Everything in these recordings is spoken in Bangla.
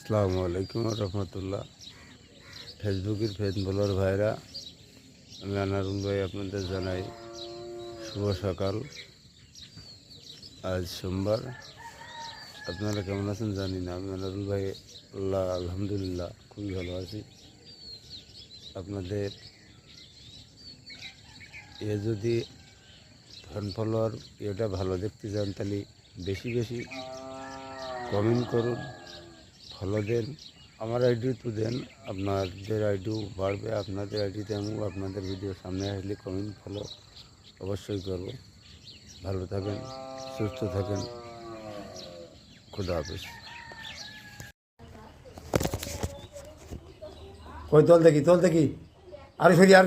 আসসালামু আলাইকুম রহমতুল্লাহ। ফেসবুকের ফ্যান ফলোয়ার ভাইরা, আমি আনারুল ভাই আপনাদের জানাই শুভ সকাল। আজ সোমবার। আপনারা কেমন আছেন জানি না। আমি আনারুল ভাই আলহামদুলিল্লাহ খুবই ভালো আছি। আপনাদের যদি ফ্যান ফলোয়ার এটা ভালো দেখতে চান তাহলে বেশি বেশি কমেন্ট করুন, ফলো দেন, আমার আইডি তো দেন, আপনাদের আইডিও বাড়বে। আপনাদের আইডিতে আমি আপনাদের ভিডিও সামনে আসলে কমেন্ট ফলো অবশ্যই করব। ভালো থাকেন, সুস্থ থাকেন, খুদা হাফেজ। কই তোল দেখি আরো সরিয়া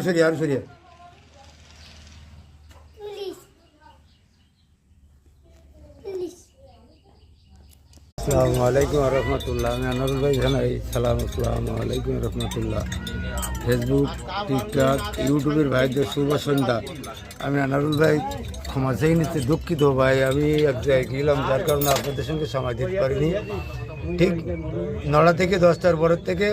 আসসালামু আলাইকুম রহমতুল্লাহ। আমি আনারুল ভাই জানাই সালাম। আসসালামু আলাইকুম রহমতুল্লাহ। ফেসবুক, টিকটক, ইউটিউবের ভাইদের শুভ সন্ধ্যা। আমি আনারুল ভাই ক্ষমা চেয়ে নিতে দুঃখিত ভাই। আমি এক জায়গায় গেলাম, যার কারণে আপনাদের সঙ্গে সময় দিতে পারিনি। ঠিক 9টা থেকে 10টার পরের থেকে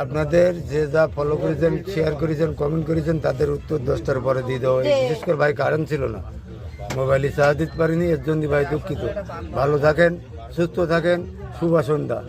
আপনাদের যে যা ফলো করেছেন, শেয়ার করেছেন, কমেন্ট করেছেন, তাদের উত্তর 10টার পরে দিয়ে দেওয়া। বিশেষ করে ভাই কারেন্ট ছিল না, মোবাইলে চার্জ দিতে পারিনি, এর জন্য ভাই দুঃখিত। ভালো থাকেন, সুস্থ থাকেন, শুভ সন্ধ্যা।